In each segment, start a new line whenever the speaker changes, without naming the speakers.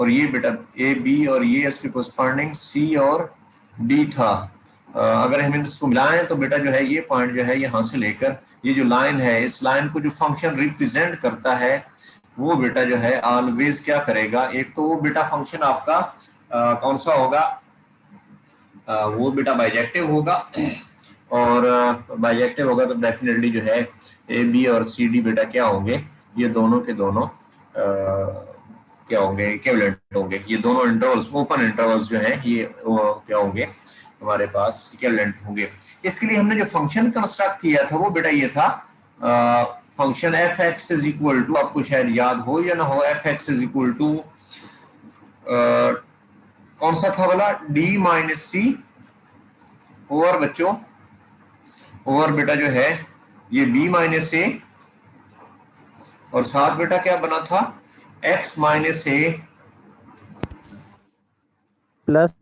और ये बेटा ए बी और ये इसके कोरस्पॉन्डिंग सी और डी था। अगर हम इसको मिलाएं तो बेटा जो है ये पॉइंट जो है यहाँ से लेकर ये जो लाइन है, इस लाइन को जो फंक्शन रिप्रेजेंट करता है वो बेटा जो है ऑलवेज क्या करेगा, एक तो वो बेटा फंक्शन आपका कौन सा होगा, वो बेटा बाइजेक्टिव होगा, और बाइजेक्टिव होगा तो डेफिनेटली जो है ए बी और सी डी बेटा क्या होंगे, ये दोनों के दोनों क्या होंगे, इक्विवेलेंट होंगे। ये दोनों इंटरवल्स, ओपन इंटरवल्स जो हैं ये क्या होंगे हमारे पास, इक्विवेलेंट होंगे। इसके लिए हमने जो फंक्शन कंस्ट्रक्ट किया था वो बेटा ये था function f x is equal to, आपको शायद याद हो या ना हो, f x is equal to कौन सा था बोला, डी माइनस सी ओवर बच्चों, ओवर बेटा जो है ये बी माइनस ए, और साथ बेटा क्या बना था एक्स माइनस ए
प्लस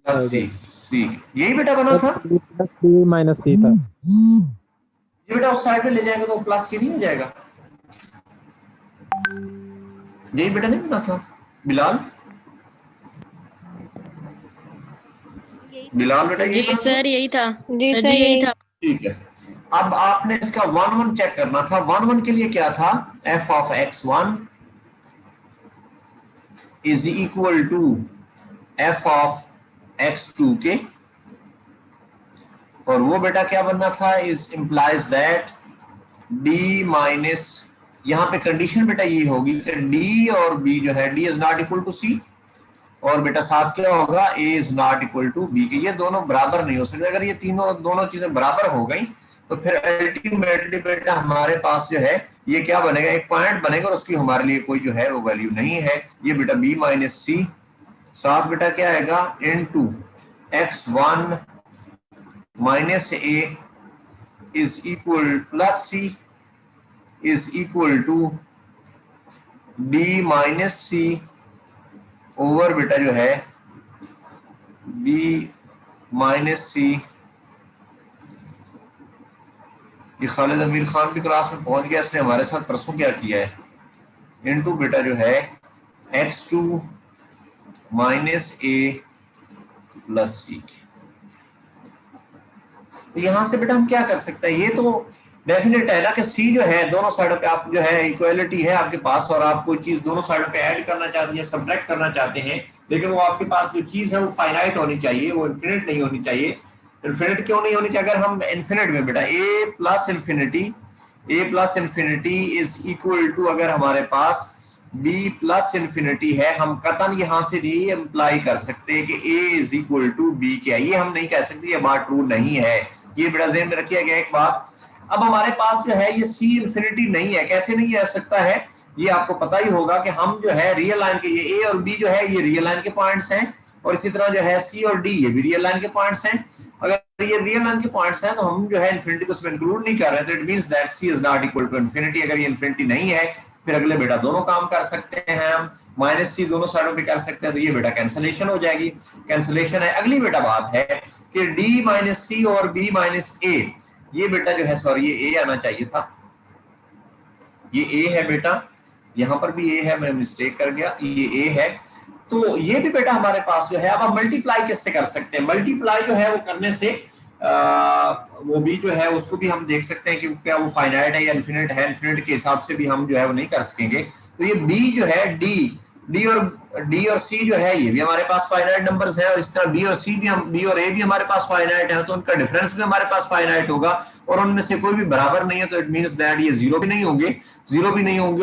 सी, यही बेटा बना था,
प्लस डी माइनस सी था।
ये बेटा उस साइड में ले जाएंगे तो प्लस सी नहीं हो जाएगा, यही बेटा नहीं बना था बिलाल, बिलाल बेटा
जी सर यही था,
जी
सर
सर
जी यही था।
ठीक है। अब आपने इसका 1 1 चेक करना था। 1 1 के लिए क्या था, f of x1 is equal to f of x2 के, और वो बेटा क्या बनना था, is implies that d minus, यहां पे कंडीशन बेटा ये होगी कि d और b जो है d is not equal to c, और बेटा साथ क्या होगा a is not equal to b के, ये दोनों बराबर नहीं हो सकते। अगर ये दोनों चीजें बराबर हो गई तो फिर अल्टीमेटली बेटा हमारे पास जो है ये क्या बनेगा, एक पॉइंट बनेगा और उसकी हमारे लिए कोई जो है वो वैल्यू नहीं है। ये बेटा b माइनस सी, साथ बेटा क्या आएगा into x1 minus a is equal plus C is equal to d minus C over बेटा जो है b माइनस सी। ये खालिद अमीर खान भी क्लास में पहुंच गया, इसने हमारे साथ परसों क्या किया है, इनटू बेटा जो है x2 माइनस a प्लस सी। तो यहां से बेटा हम क्या कर सकते हैं, ये तो डेफिनेट है ना कि c जो है दोनों साइडों पे आप जो है इक्वालिटी है आपके पास, और आप कोई चीज दोनों साइडों पे ऐड करना चाहते हैं, सब्ट्रैक्ट करना चाहते हैं, लेकिन वो आपके पास जो चीज है वो फाइनाइट होनी चाहिए, वो इनफिनिट नहीं होनी चाहिए। इनफिनिट क्यों नहीं होनी चाहिए, अगर हम इनफिनिट में बेटा a plus infinity is equal to, अगर हमारे पास b प्लस इन्फिनिटी है, हम कतन यहां से ये इंप्लाई कर सकते हैं कि a is equal to b क्या, ये हम नहीं कह सकते, ये बात ट्रू नहीं है, ये बेटा ज़हन में रखिए गया एक बात। अब हमारे पास जो है ये c इन्फिनिटी नहीं है, कैसे नहीं आ सकता है, ये आपको पता ही होगा कि हम जो है रियल लाइन के, ये a और b जो है ये रियल लाइन के पॉइंट्स हैं, और इसी तरह जो है c और d ये भी रियल लाइन के पॉइंट्स हैं। अगर ये रियल लाइन के पॉइंट्स हैं तो हम जो है इन्फिनिटी को उसमें इंक्लूड नहीं कर रहे, तो it means that c is not equal to infinity. अगर ये इन्फिनिटी नहीं है फिर अगले बेटा दोनों काम कर सकते हैं हम, माइनस सी दोनों साइडों पे कर सकते हैं, तो ये बेटा कैंसलेशन हो जाएगी, कैंसलेशन है। अगली बेटा बात है कि d माइनस सी और b माइनस a, ये बेटा जो है सॉरी ये a आना चाहिए था, ये a है बेटा, यहां पर भी a है, मैं मिस्टेक कर गया, ये a है, तो ये भी बेटा हमारे पास जो है। अब हम मल्टीप्लाई किससे कर सकते हैं, मल्टीप्लाई जो है वो करने से वो भी जो है उसको भी हम देख सकते हैं कि क्या वो फाइनाइट है या इन्फिनिट है, इन्फिनिट के हिसाब से भी हम जो है वो नहीं कर सकेंगे। तो ये b जो है d और c जो है ये भी हमारे पास फाइनाइट नंबर्स हैं, और इस तरह b और a भी हमारे पास फाइनाइट है, तो उनका डिफरेंस भी हमारे पास फाइनाइट होगा, और उनमें से कोई भी बराबर नहीं है, तो इट मींस दैट ये जीरो भी नहीं होंगे,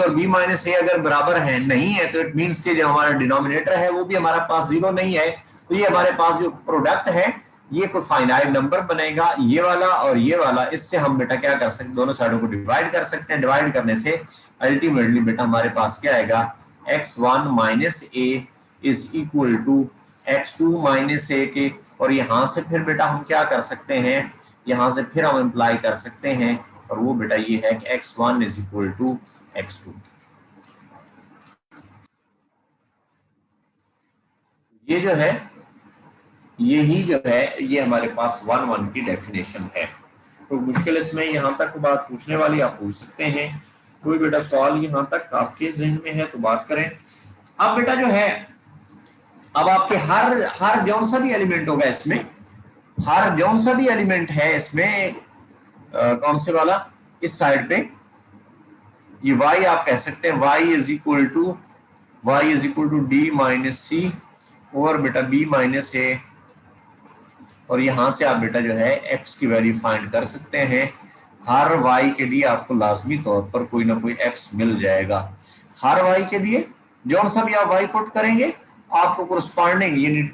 और b माइनस a अगर बराबर है नहीं है तो इट मींस कि जो हमारा डिनोमिनेटर है वो भी हमारे पास जीरो नहीं है, तो ये हमारे पास जो प्रोडक्ट है ये कोई फाइनाइट नंबर बनेगा, ये वाला और ये वाला। इससे हम बेटा क्या कर सकते हैं, दोनों साइडों को डिवाइड कर सकते हैं, डिवाइड करने से अल्टीमेटली बेटा हमारे पास क्या आएगा, x1 minus a is equal to x2 minus a के, और यहां से फिर बेटा हम क्या कर सकते हैं, यहां से फिर हम इंप्लाई कर सकते हैं, और वो बेटा ये है कि x1 is equal to x2। ये जो है यही जो है ये हमारे पास 1 1 की डेफिनेशन है। तो मुश्किल इसमें यहां तक बात पूछने वाली आप पूछ सकते हैं, कोई बेटा सवाल यहां तक आपके जहन में है तो बात करें। अब बेटा जो है अब आपके हर जौन सा भी एलिमेंट होगा इसमें, हर जौन सा भी एलिमेंट है इसमें, कौन से वाला, इस साइड पे, ये y आप कह सकते हैं y is equal to D minus C और बेटा b माइनस ए, और यहां से आप बेटा जो है x की वैल्यू फाइंड कर सकते हैं। हर y के लिए आपको लाजमी तौर पर कोई ना कोई x मिल जाएगा। हर y के लिए जौन सा भी आप y पुट करेंगे आपको कोरस्पॉन्डिंग, यानी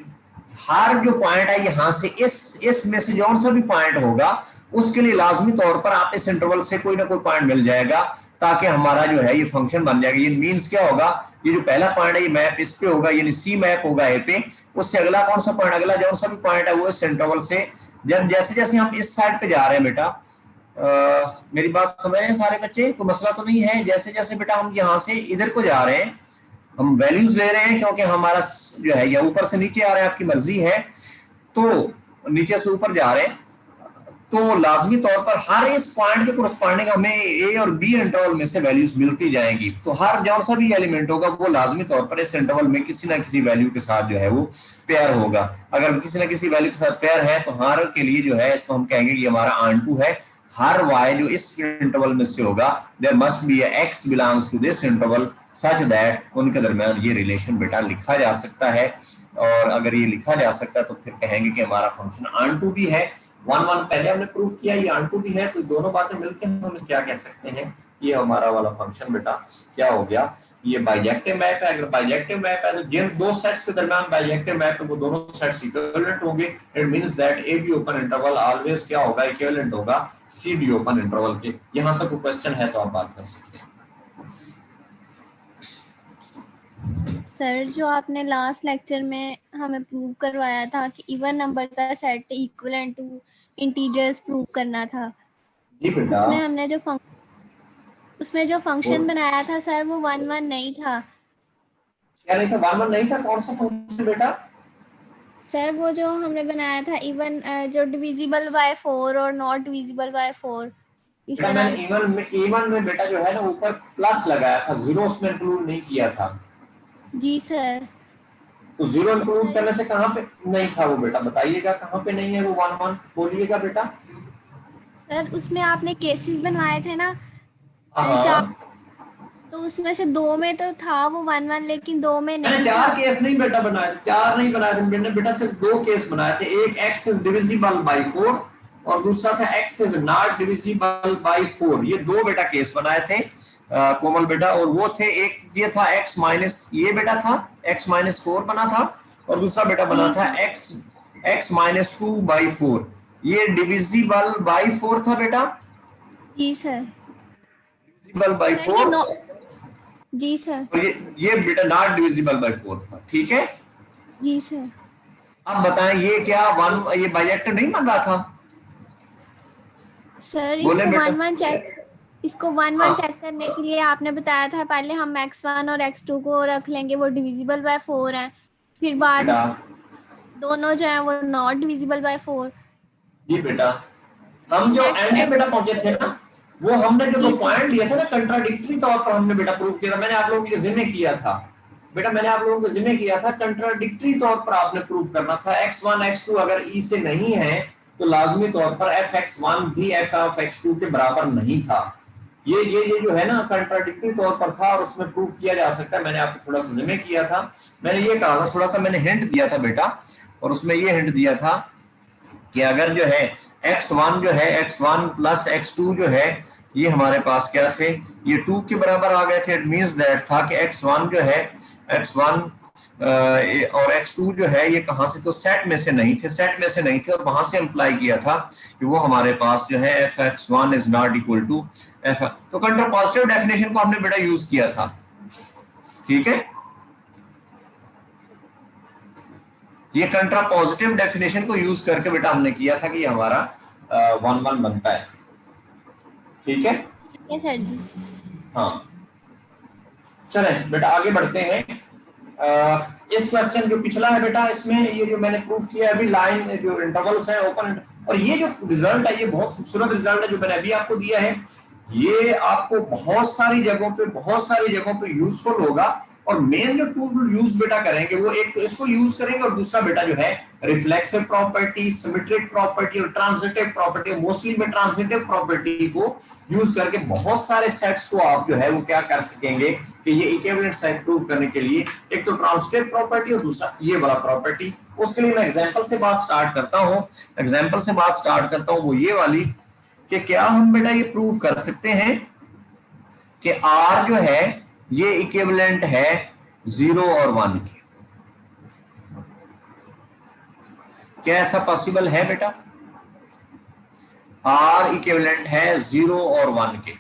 हर जो पॉइंट है यहां से इस में से जौन सा भी पॉइंट होगा उसके लिए लाजमी तौर पर आप इस इंटरवल से कोई ना कोई पॉइंट मिल जाएगा, ताकि हमारा जो है ये फंक्शन बन जाएगा। ये मींस क्या होगा, ये जो पहला पॉइंट है ये मैप इस पे होगा, यानी सी मैप होगा ए पे, उससे अगला कौन सा पॉइंट, अगला जौन सा भी पॉइंट है वो इस इंटरवल से, जब जैसे जैसे हम इस साइड पे जा रहे हैं बेटा, मेरी बात समझ रहे हैं सारे बच्चे, कोई मसला तो नहीं है। जैसे जैसे बेटा हम यहाँ से इधर को जा रहे हैं, हम वैल्यूज ले रहे हैं क्योंकि हमारा जो है या ऊपर से नीचे आ रहे हैं, आपकी मर्जी है, तो नीचे से ऊपर जा रहे हैं तो लाजमी तौर पर हर इस पॉइंट के कोरस्पॉन्डिंग हमें ए और बी इंटरवल में से वैल्यूज मिलती जाएंगी। तो हर जौन सा भी एलिमेंट होगा वो लाजमी तौर पर इस इंटरवल में किसी ना किसी वैल्यू के साथ जो है वो पेयर होगा। अगर किसी ना किसी वैल्यू के साथ पेयर है तो हर के लिए जो है इसको हम कहेंगे कि हमारा आंटू है। हर y जो इस इंटरवल में से होगा, there must be x belongs to this interval such that उनके दरमियान ये रिलेशन बेटा लिखा जा सकता है। और अगर ये लिखा जा सकता है तो फिर कहेंगे कि हमारा फंक्शन आंटू भी है। 1 पहले हमने प्रूफ किया, ये आंटू भी है, तो दोनों बातें मिलकर हम क्या कह सकते हैं, ये हमारा वाला फंक्शन बेटा क्या हो गया, ये बाइजेक्टिव मैप है। अगर बाइजेक्टिव मैप है तो जिन दो सेट्स के दरमियान बाइजेक्टिव मैप है वो दोनों सेट्स इक्विवेलेंट होंगे। It means that A be open interval always क्या होगा, इक्विवेलेंट होगा सी बी ओपन इंटरवल के। यहां तक क्वेश्चन है तो आप बात कर सकते हैं।
सर जो आपने लास्ट लेक्चर में हमें प्रूव करवाया था कि इवन नंबर का set equivalent to integers prove करना था,
जी बेटा,
उसमें हमने जो फंक्शन बनाया था सर वो 1 1 नहीं था।
क्या नहीं था, 1 1 नहीं था? कौन सा फंक्शन बेटा?
सर वो जो हमने बनाया था इवन जो डिविजिबल बाय 4 और नॉट डिविजिबल बाय 4, इस तरह।
इवन में बेटा जो है ना ऊपर प्लस लगाया था, जीरो उसमें इंक्लूड नहीं किया था।
जी सर।
तो जीरो इंक्लूड करने से कहां पे नहीं था वो बेटा, बताइएगा कहां पे नहीं है वो 1 1, बोलिएगा बेटा।
सर उसमें आपने केसेस बनवाए थे ना, तो उसमें से 2 में तो था वो 1 1, लेकिन 2 में नहीं।
4 केस नहीं बेटा बनाए थे, 4 नहीं बनाए थे मैंने बेटा, सिर्फ 2 केस बनाए थे। एक x इज डिविजिबल बाय 4 और दूसरा था x is not divisible by 4। ये 2 बेटा केस बनाए थे कोमल बेटा, और वो थे, एक ये था x माइनस, ये बेटा था x माइनस 4 बना था, और दूसरा बेटा बना था x माइनस 2 बाई 4। ये डिविजिबल बाई 4 था बेटा।
जी सर।
Divisible by 4।
जी सर।
और ये बेटा नॉट डिविजिबल बाई 4 था, ठीक है
जी सर।
अब बताएं ये क्या ये बाइजेक्टिव नहीं बन रहा था
सर? इसको 1 1 चेक करने के लिए आपने बताया था पहले हम x1 और x2 को रख लेंगे, वो डिविजिबल बाय 4 है, फिर बाद दोनों जो है वो नॉट डिविजिबल बाय 4।
जी बेटा, हम जो एंड पे बेटा पहुंचे थे ना, वो हमने जो पॉइंट लिया था ना कंट्राडिक्टरी तौर पर हमने बेटा प्रूफ किया था। मैंने आप लोगों के जिम्मे किया था बेटा, मैंने आप लोगों को जिम्मे किया था कंट्राडिक्टरी तौर पर आपने प्रूफ करना था। x1 x2 अगर ई से नहीं है तो लाजमी तौर पर fx1 भी f(x2) के बराबर नहीं था। ये जो है ना कंट्राडिक्टरी तौर पर था और उसमें प्रूफ किया जा सकता है। मैंने आपको थोड़ा सा जिम्मे किया था, मैंने ये कहा था, थोड़ा सा मैंने हिंट दिया था बेटा, और उसमें ये हिंट दिया था कि अगर जो है x1 जो है x1 प्लस x2 जो है ये हमारे पास क्या थे, ये 2 के बराबर आ गए थे। इट मींस दैट था कि x1 जो है x1 और x2 जो है ये कहां से, तो सेट में से नहीं थे, सेट में से नहीं थे, और वहां से अप्लाई किया था कि वो हमारे पास जो है fx1 is not equal to f। तो कंट्रा पॉजिटिव डेफिनेशन को हमने बेटा यूज किया था, ठीक है, ये कंट्रा पॉजिटिव डेफिनेशन को यूज करके बेटा हमने किया था कि हमारा 1 1 बनता है, ठीक है
सर जी।
हाँ चले बेटा आगे बढ़ते हैं। इस क्वेश्चन जो पिछला है बेटा, इसमें ये जो मैंने प्रूफ किया अभी, लाइन जो इंटरवल्स है ओपन, और ये जो रिजल्ट है ये बहुत खूबसूरत रिजल्ट है जो मैंने अभी आपको दिया है। ये आपको बहुत सारी जगहों पे यूजफुल होगा। और मेन जो टूल यूज बेटा करेंगे वो एक तो इसको यूज करेंगे और दूसरा बेटा जो है रिफ्लेक्सिव प्रॉपर्टी, सिमेट्रिक प्रॉपर्टी और ट्रांजिटिव प्रॉपर्टी। मोस्टली में ट्रांजिटिव प्रॉपर्टी को यूज करके बहुत सारे सेट्स को आप जो है वो क्या कर सकेंगे कि ये इक्विवेलेंट सेट प्रूव करने के लिए एक तो ट्रांजिटिव प्रॉपर्टी और दूसरा ये वाला प्रॉपर्टी। उसके लिए मैं एग्जांपल से बात स्टार्ट करता हूं। एग्जांपल से बात स्टार्ट करता हूं वो ये वाली कि क्या हम बेटा ये प्रूव कर सकते हैं कि R जो है ये इक्विवेलेंट है 0 और 1 के। क्या ऐसा पॉसिबल है बेटा? R इक्विवेलेंट है 0 और 1 के।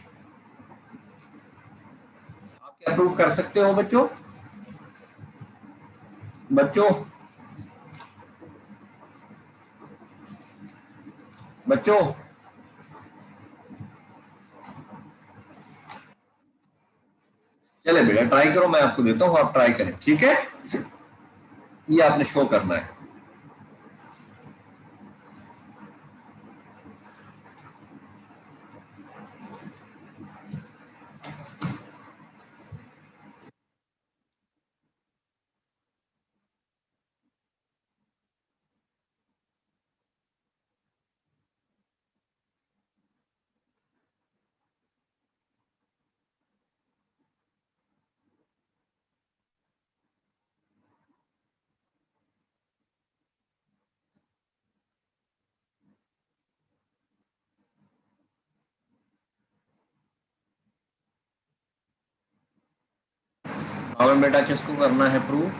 आप क्या प्रूव कर सकते हो बच्चों? बच्चों बच्चों चले बेटा ट्राई करो, मैं आपको देता हूं, आप ट्राई करें, ठीक है? ये आपने शो करना है। अब बेटा किसको करना है प्रूव?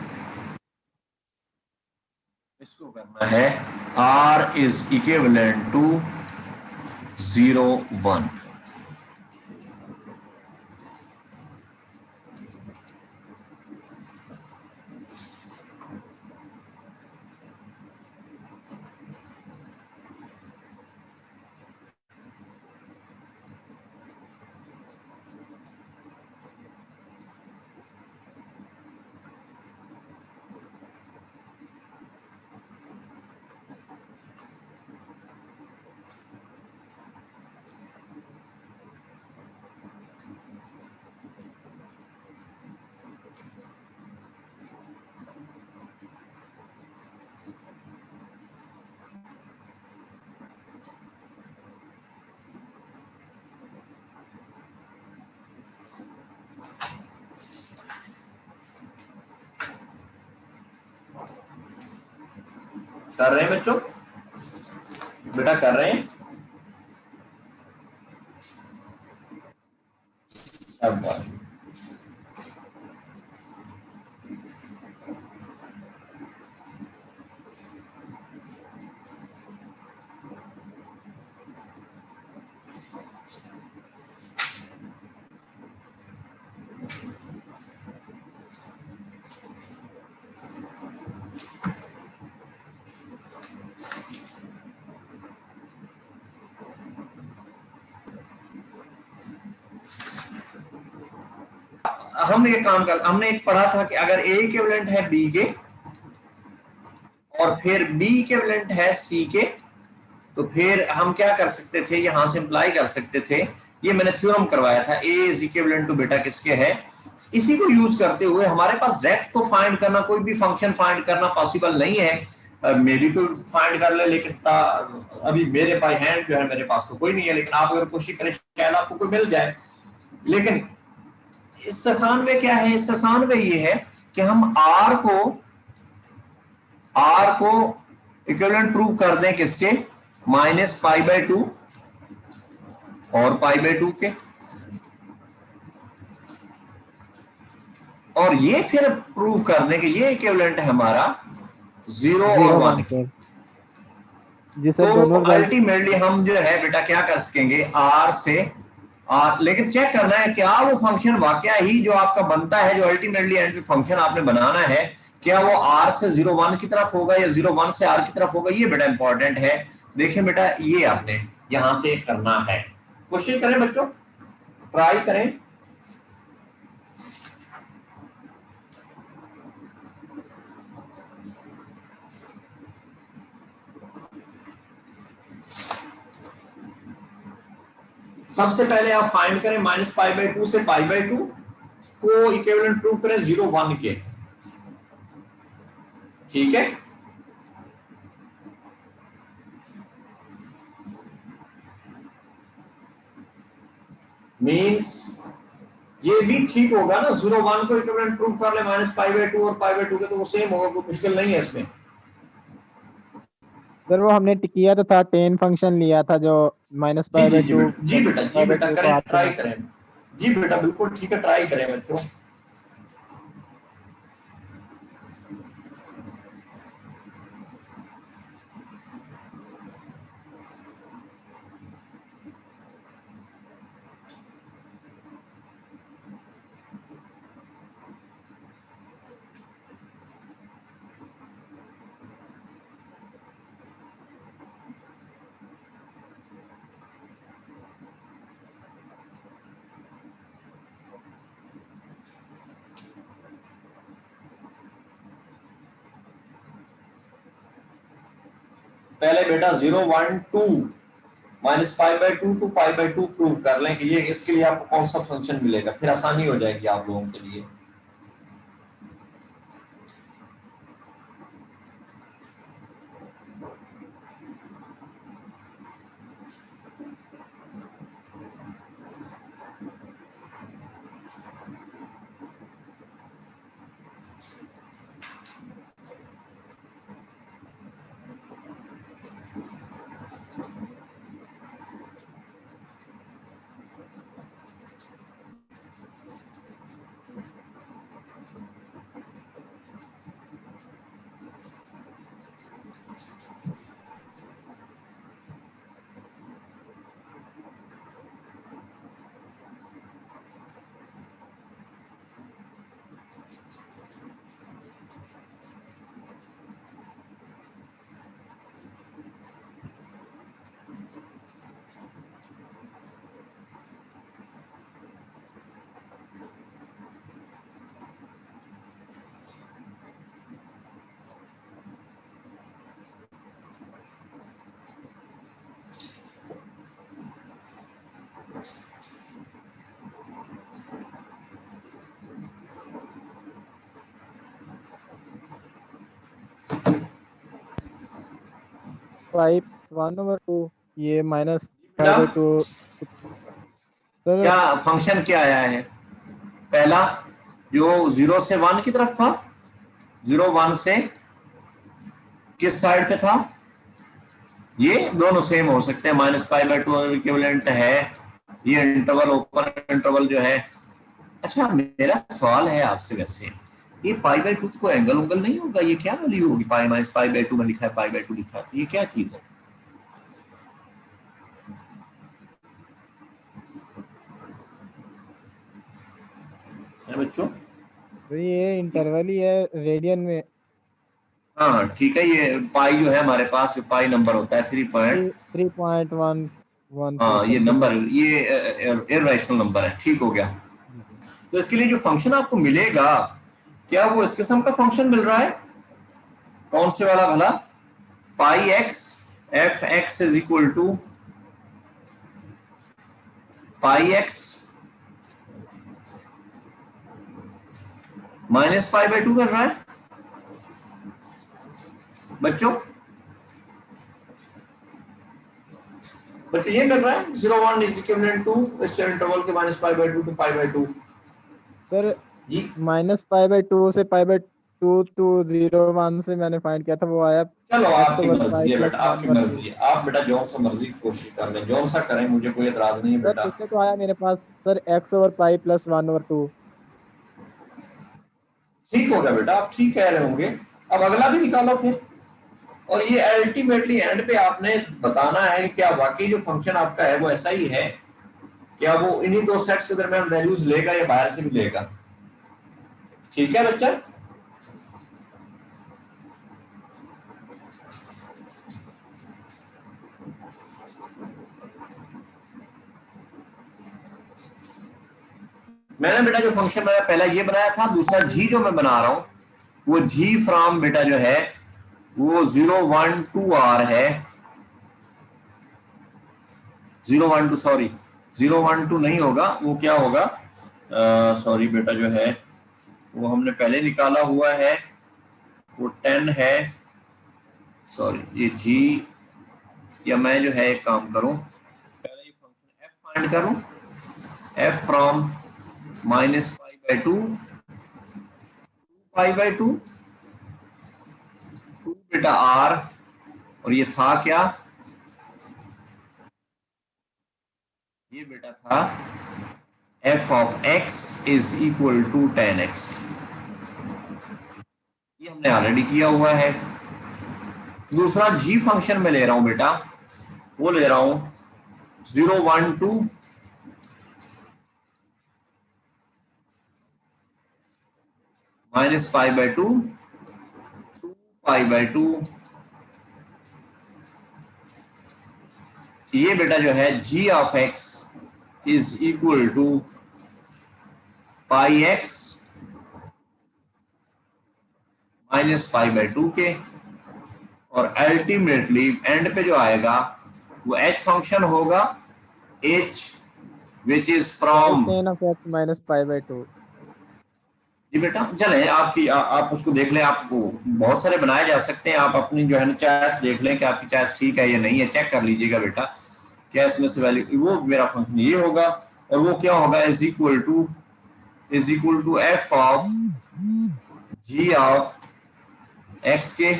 इसको करना है R इज इक्विवेलेंट टू 0 1। कर रहे हैं बच्चों? बेटा कर रहे हैं? शाबाश। हम ये काम कर, हमने एक पढ़ा था कि अगर A इक्विवेलेंट है B के और फिर B इक्विवेलेंट है C के, तो फिर हम क्या कर सकते थे, यहां से इंप्लाई कर सकते थे, ये मैंने थ्योरम करवाया था, A इज इक्विवेलेंट टू बेटा किसके है। इसी को यूज करते हुए हमारे पास डायरेक्ट तो फाइंड करना, कोई भी फंक्शन फाइंड करना पॉसिबल नहीं है। मे बी कोई फाइंड कर ले, लेकिन अभी मेरे पास हैंड जो है मेरे पास तो कोई नहीं है, लेकिन आप अगर कोशिश करें शायद आपको कोई मिल जाए। लेकिन इस आसान में क्या है, इस आसान में ये है कि हम R को इक्विवेलेंट प्रूव कर दें किसके, -π/2 और π/2 के, और ये फिर प्रूव कर दें कि ये इक्विवेलेंट है हमारा 0 और 1 के। तो अल्टीमेटली हम जो है बेटा क्या कर सकेंगे, R से R, लेकिन चेक करना है क्या वो फंक्शन वाकया ही जो आपका बनता है, जो अल्टीमेटली एंड फंक्शन आपने बनाना है, क्या वो R से 0 1 की तरफ होगा या 0 1 से R की तरफ होगा, ये बेटा इंपॉर्टेंट है। देखिए बेटा ये आपने यहां से करना है। क्वेश्चन करें बच्चों, ट्राई करें। सबसे पहले आप फाइंड करें -π/2 से π/2, को इक्विवेलेंट प्रूव करें 0 1 के, ठीक है। मींस ये भी ठीक होगा ना, 0 1 को इक्विवेलेंट प्रूव कर ले -π/2 और π/2 के, तो वो सेम होगा, कोई मुश्किल नहीं है इसमें।
सर वो हमने किया तो था, 10 फंक्शन लिया था जो -π/2
जी बेटा करें, ट्राई करें जी बेटा, बिल्कुल ठीक है, ट्राई करें बच्चों। पहले बेटा 0 1 2 -π/2 to π/2 प्रूव कर लें कि ये इसके लिए आपको कौन सा फंक्शन मिलेगा, फिर आसानी हो जाएगी आप लोगों के लिए।
π/1/2 ये -π/2 सर।
क्या फंक्शन क्या आया है? पहला जो 0 से 1 की तरफ था, 0 1 से किस साइड पे था? ये दोनों सेम हो सकते हैं, -π/2 इक्विवेलेंट है, ये इंटरवल ओपन इंटरवल जो है। अच्छा मेरा सवाल है आपसे, वैसे ये π/2 तो कोई एंगल उंगल नहीं होगा, ये क्या वैल्यू होगी? -π/2 में लिखा है, π/2 लिखा है, तो ये क्या चीज है? बच्चों
तो ये इंटरवल ही है रेडियन में।
हाँ ठीक है, ये पाई जो है हमारे पास, जो पाई नंबर होता है
3.114।
हाँ ये नंबर, ये इररेशनल नंबर है, ठीक हो गया। तो इसके लिए जो फंक्शन आपको मिलेगा, क्या वो इस किस्म का फंक्शन मिल रहा है? कौन से वाला भला? Pi x f x is equal to pi x -π/2 कर रहा है बच्चों। ये मिल रहा है 0 1 इज इक्विवेलेंट टू इस इंटरवल के -π/2 to π/2।
सर -π/2 से π/2 to 0 1 से मैंने फाइंड किया था, वो आया।
चलो आपकी मर्जी है बेटा, आपकी मर्जी है, आप बेटा जो सा मर्जी कोशिश कर लें, जो सा करें, मुझे कोई एतराज नहीं है बेटा।
इससे तो आया मेरे पास सर x/π + 1/2।
ठीक हो गया बेटा, आप ठीक कह रहे होंगे। अब अगला भी निकालो फिर, और ये अल्टीमेटली एंड पे आपने बताना है क्या वाकई जो फंक्शन आपका है वो ऐसा ही है, क्या वो इन्हीं दो सेट्स के दरमियान वैल्यूज लेगा या बाहर से भी लेगा। ठीक है बच्चा? मैंने बेटा जो फंक्शन मैंने पहला ये बनाया था, दूसरा जी जो मैं बना रहा हूं वो जी फ्रॉम बेटा जो है वो 0 1 2 आर है। 0 1 2 सॉरी 0 1 2 नहीं होगा, वो क्या होगा सॉरी बेटा, जो है वो हमने पहले निकाला हुआ है, वो 10 है। सॉरी, ये जी, या मैं जो है एक काम करूं, पहले ये फंक्शन एफ फाइंड करूं, एफ फ्रॉम -π/2 π/2 2 बेटा आर, और ये था क्या, ये बेटा था f of x is equal to 10x। ये हमने ऑलरेडी किया हुआ है। दूसरा g फंक्शन में ले रहा हूं बेटा, वो ले रहा हूं 0 1 2 -π/2 2 π/2। ये बेटा जो है g of x is equal to πx -π/2 के, और अल्टीमेटली एंड पे जो आएगा वो h फंक्शन होगा, h which is from
tan of x minus π/2।
जी बेटा चले आपकी आप उसको देख लें, आपको बहुत सारे बनाए जा सकते हैं, आप अपनी जो है ना चॉइस देख लें कि आपकी चॉइस ठीक है या नहीं है, चेक कर लीजिएगा बेटा क्या इसमें से वैल्यू, वो मेरा फंक्शन ये होगा, और वो क्या होगा, is equal to f of g of x के,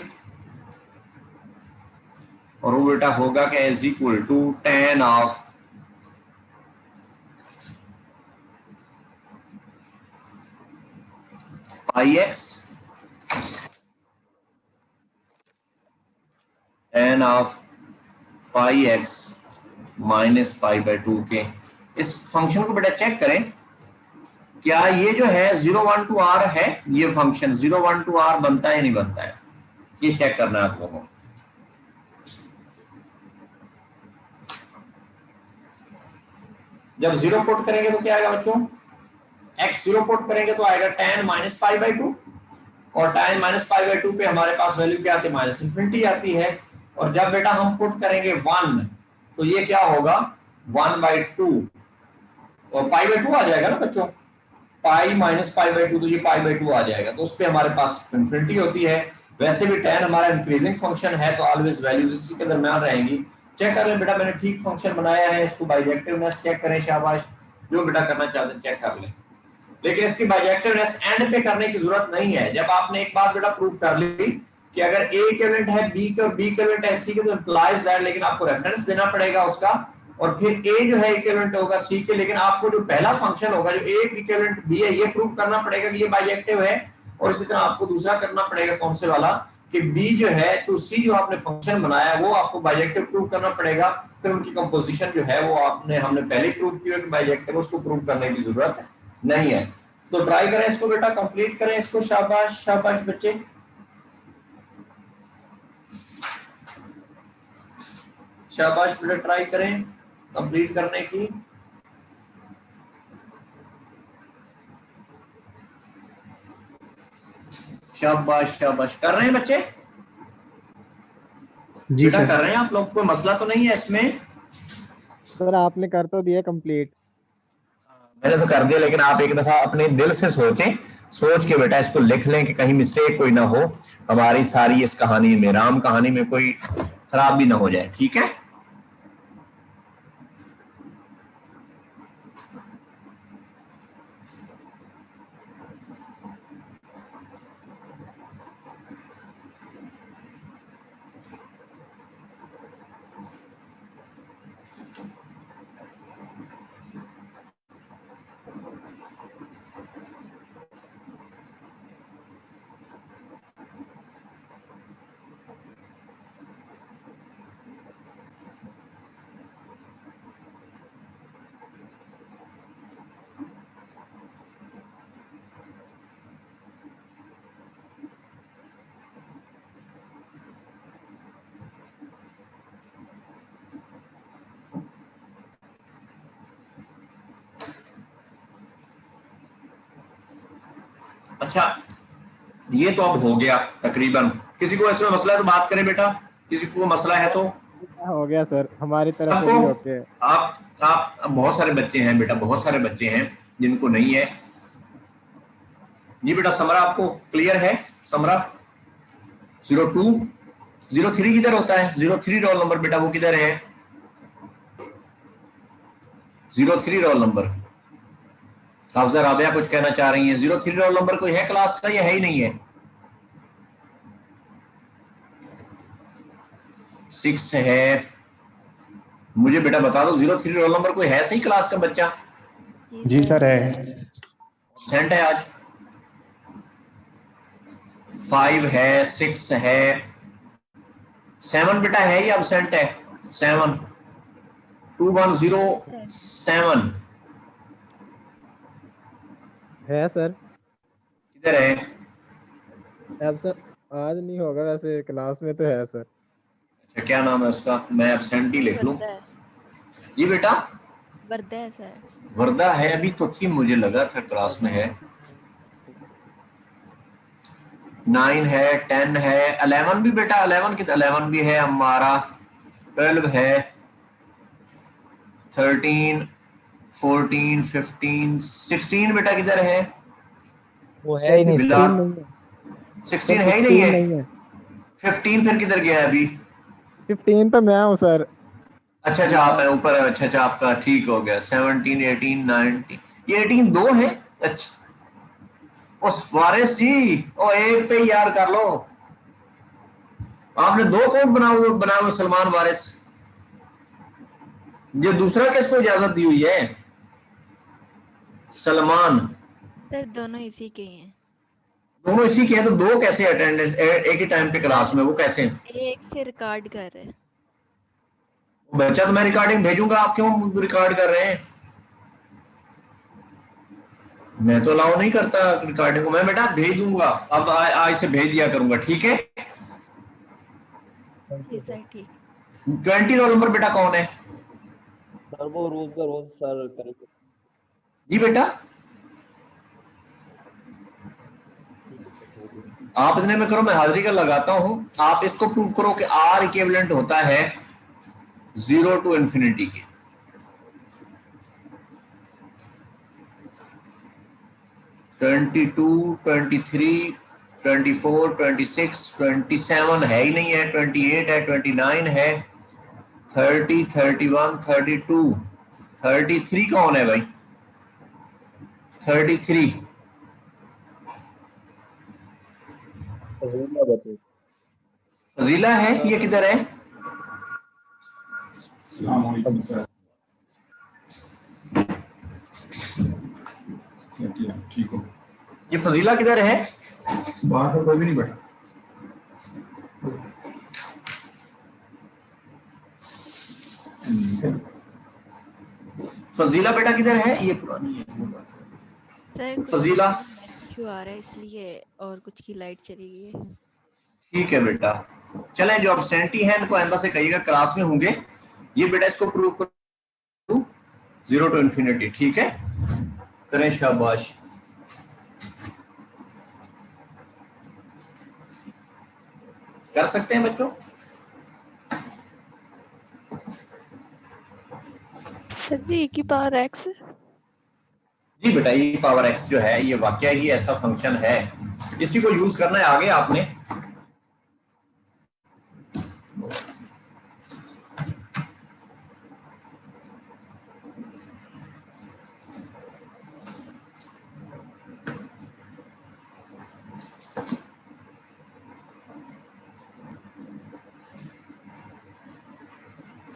और वो बेटा होगा क्या, is equal to tan of πx tan of πx -π/2 के। इस फंक्शन को बेटा चेक करें, क्या ये जो है 0 1 2 r है, ये फंक्शन 0 1 2 r बनता है या नहीं बनता है, ये चेक करना है आपको। जब 0 पुट करेंगे तो क्या आएगा बच्चों, x 0 पुट करेंगे तो आएगा tan -π/2, और tan -π/2 पे हमारे पास वैल्यू क्या आती है, -∞ आती है, और जब बेटा हम पुट करेंगे 1 तो ये क्या होगा 1/2, और π/2 आ जाएगा ना बच्चों, पाई -π/2 तो ये π/2 आ जाएगा, तो उस पे हमारे पास इन्फिनिटी होती है। वैसे भी tan हमारा इंक्रीजिंग फंक्शन है तो ऑलवेज वैल्यूज इसी के दरमियान रहेंगी। चेक कर लें बेटा, मैंने ठीक फंक्शन बनाया है, इसको बाइजेक्टिवनेस चेक करें, शाबाश, जो बेटा करना चाहते हैं चेक कर लें, लेकिन इसकी बाइजेक्टिवनेस एंड पे करने की जरूरत नहीं है। जब आपने एक बात बेटा प्रूव कर ली कि अगर ए इक्विवेलेंट है बी के और बी इक्विवेलेंट है सी के, तो इंप्लाइज दैट, लेकिन आपको रेफरेंस देना पड़ेगा उसका, और फिर ए जो है इक्विवेलेंट होगा सी के, लेकिन आपको जो पहला फंक्शन होगा जो ए इक्विवेलेंट बी है, ये प्रूव करना पड़ेगा कि ये बाइजेक्टिव है, और इसी तरह आपको दूसरा करना पड़ेगा कौन से वाला, कि बी जो है टू सी जो आपने फंक्शन बनाया वो आपको बाइजेक्टिव प्रूव करना पड़ेगा। फिर उनकी कंपोजिशन जो है वो हमने पहले प्रूव किया कि बाइजेक्टिव, उसको प्रूव करने की जरूरत नहीं है। तो ट्राई करें इसको बेटा, कंप्लीट करें इसको, शाबाश शाबाश बच्चे, शाबाश बेटा, ट्राई करें कंप्लीट करने की। शाबाश शाबाश, कर रहे हैं बच्चे जी सर, कर रहे हैं आप लोग, कोई मसला तो नहीं है इसमें?
सर आपने कर तो दिया कंप्लीट,
मैंने तो कर दिया, लेकिन आप एक दफा अपने दिल से सोचें, सोच के बेटा इसको लिख लें कि कहीं मिस्टेक कोई ना हो, हमारी सारी इस कहानी में, राम कहानी में कोई खराब भी ना हो जाए, ठीक है? अच्छा, ये तो अब हो गया तकरीबन। किसी को इसमें मसला है तो बात करें बेटा, किसी को मसला है तो?
हो गया सर, हमारी तरफ से भी हो गया।
आप बहुत सारे बच्चे हैं बेटा, बहुत सारे बच्चे हैं जिनको नहीं है। जी बेटा समरा आपको क्लियर है? समरा 02 03 किधर होता है? 03 रोल नंबर बेटा वो किधर है? 03 रोल नंबर। अफजर राबिया कुछ कहना चाह रही हैं। 03 रोल नंबर कोई है क्लास का या है ही नहीं है? 6 है। मुझे बेटा बता दो 03 रोल नंबर कोई है सही क्लास का बच्चा?
जी सर है।
सेंट है आज? 5 है, 6 है, 7 बेटा है या absent है? 7 2107
है सर।
किधर है?
एब्सेंट आज नहीं होगा वैसे, क्लास में तो है सर।
अच्छा क्या नाम है उसका? मैं absent ही लिख लूं। जी बेटा
वर्दा है सर।
वर्दा है? अभी तो थी, मुझे लगा था क्लास में है। 9 है, 10 है, 11 भी बेटा 11 की 11 भी है हमारा। 12 है, 13 14 15 16 बेटा किधर है?
वो है ही नहीं सर।
16 है ही नहीं है।
नहीं है।
15 फिर किधर गया है अभी?
15 पे मैं हूँ सर।
अच्छा अच्छा आप है ऊपर। अच्छा अच्छा आपका ठीक हो गया। 17 18 19 ये 18 दो है। अच्छा उस वारिस जी ओ एक पे यार कर लो। आपने 2 अकाउंट बनाओ सलमान वारिस। ये दूसरा किसको इजाजत दी हुई है? सलमान।
सर दोनों इसी के ही हैं।
दोनों इसी के हैं तो 2 कैसे अटेंडेंस एक ही टाइम पे क्लास में? वो कैसे?
एक से रिकॉर्ड कर रहे हैं।
बच्चा तो मैं रिकॉर्डिंग भेजूंगा, आप क्यों रिकॉर्ड कर रहे हैं? मैं तो अलाउ नहीं करता रिकॉर्डिंग को। मैं बेटा भेज दूंगा, अब आज से भेज दिया करूंगा, ठीक है?
जी सर ठीक।
20 रोल नंबर बेटा कौन है?
सर वो रोज का रोज सर करेंगे।
जी बेटा आप इतने में करो, मैं हाजिरी का लगाता हूं। आप इसको प्रूव करो कि आर इक्विवेलेंट होता है 0 टू इंफिनिटी के। ट्वेंटी 23 24 26 27 है ही नहीं है। 28 है, 29 है, 30 31 32 33 कौन है भाई? 33
फजीला बताइए।
फजीला है। ये किधर है?
ठीक हो?
ये फजीला किधर है?
बाहर तो कोई भी नहीं बैठा।
फजीला बेटा किधर है? ये पुरानी है
सर
फजीला।
इशू आ रहा है इसलिए, और कुछ की लाइट चली गई है।
ठीक है बेटा चलें, जो एब्सेंटी है इनको आइंदा से कहिएगा क्लास में होंगे। ये बेटा इसको प्रूव करो 0 टू इंफिनिटी, ठीक है? करें शाबाश। कर सकते हैं बच्चों?
सर जी की पावर एक्स।
जी बेटा ई पावर एक्स जो है ये वाकया ही ऐसा फंक्शन है, इसी को यूज करना है आगे आपने।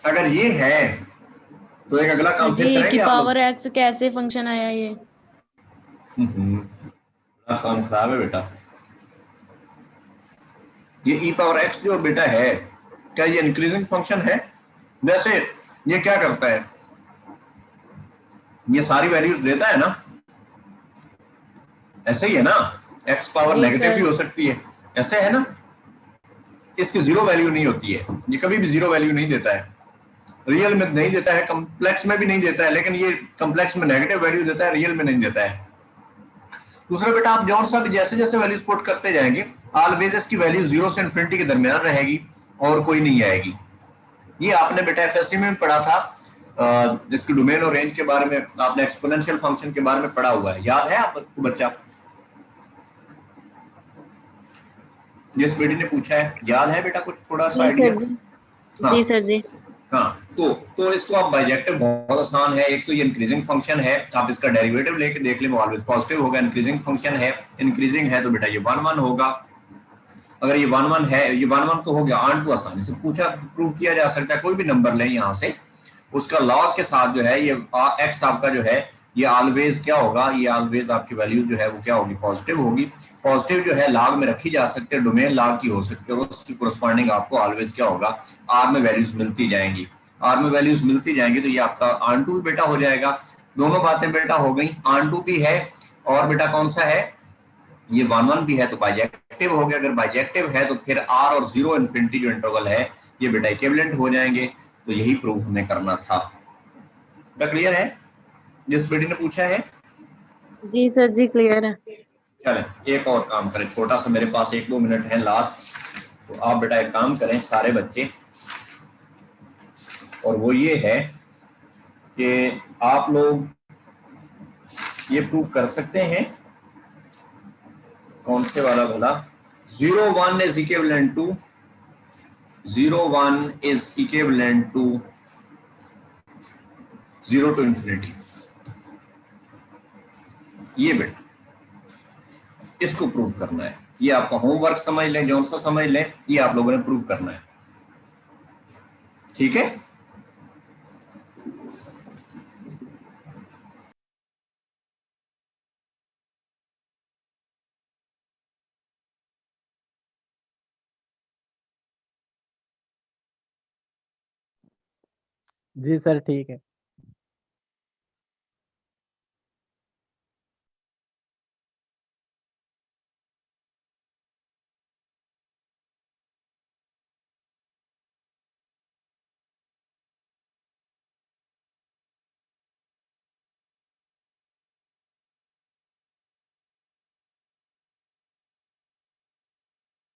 अगर ये है तो एक अगला काम फिर करेंगे।
पावर एक्स कैसे फंक्शन आया ये?
काम खराब है बेटा। ये ई पावर एक्स जो बेटा है, क्या ये इंक्रीजिंग फंक्शन है? वैसे ये क्या करता है? ये सारी वैल्यूज देता है ना, ऐसे ही है ना? एक्स पावर नेगेटिव भी हो सकती है, ऐसे है ना? इसकी 0 वैल्यू नहीं होती है, ये कभी भी 0 वैल्यू नहीं देता है। रियल में नहीं देता है, कॉम्प्लेक्स में भी नहीं देता है, लेकिन ये कॉम्प्लेक्स में नेगेटिव वैल्यू देता है, रियल में नहीं देता है। दूसरा बेटा आप जॉन साहब जैसे जैसे वैल्यूज पुट करते जाएंगे ऑलवेज इसकी वैल्यू 0 से इंफिनिटी के दरमियान रहेगी और कोई नहीं आएगी। ये आपने बेटा एफएससी में भी पढ़ा था जिसके डोमेन और रेंज के बारे में आपने एक्सपोनेंशियल फंक्शन के बारे में पढ़ा हुआ है, याद है आपको बच्चा? जिस बेटी ने पूछा है, याद है बेटा कुछ थोड़ा सा आइडिया?
जी सर जी।
हाँ, तो इसको आप बाइजेक्टिव बहुत आसान है। एक तो ये इंक्रीजिंग फंक्शन है, आप इसका डेरिवेटिव लेके देख लें, वो ऑलवेज पॉजिटिव होगा। इंक्रीजिंग फंक्शन है, इंक्रीजिंग है तो बेटा ये 1 1 होगा। अगर ये 1 1 है, ये 1 1 तो हो गया। आंट को आसानी से पूछा प्रूव किया जा सकता है, कोई भी नंबर लें यहाँ से, उसका लॉग के साथ जो है ये एक्स आपका जो है ये ऑलवेज क्या होगा, ये ऑलवेज आपकी वैल्यू जो है वो क्या होगी, पॉजिटिव होगी। पॉजिटिव जो है लॉग में रखी जा सकती है, डोमेन लॉग की हो सकती है, और उसकी कोरस्पॉन्डिंग आपको ऑलवेज क्या होगा, आर में वैल्यूज मिलती जाएंगी। आर में वैल्यूज मिलती जाएंगी तो ये आपका आन टू बेटा हो जाएगा। दोनों बातें बेटा हो गई, आन टू भी है और बेटा कौन सा है, ये 1 1 भी है, तो बाइजेक्टिव हो गया। अगर बाइजेक्टिव है तो फिर आर और 0 इन्फिनिटी जो इंटरवल है ये बेटा इक्विवेलेंट हो जाएंगे। तो यही प्रूव हमें करना था। क्लियर है जिस बेटी ने पूछा है?
जी सर जी क्लियर है।
चलें एक और काम करें, छोटा सा, मेरे पास 1-2 मिनट है लास्ट। तो आप बेटा एक काम करें सारे बच्चे, और वो ये है कि आप लोग ये प्रूव कर सकते हैं, कौन से वाला बोला, 0 1 is equivalent to 0 1 is equivalent to 0 to infinity. ये बेटा इसको प्रूव करना है, ये आपका होमवर्क समझ लें, जौन सा समझ लें, ये आप लोगों ने प्रूव करना है। ठीक है?
जी सर ठीक है।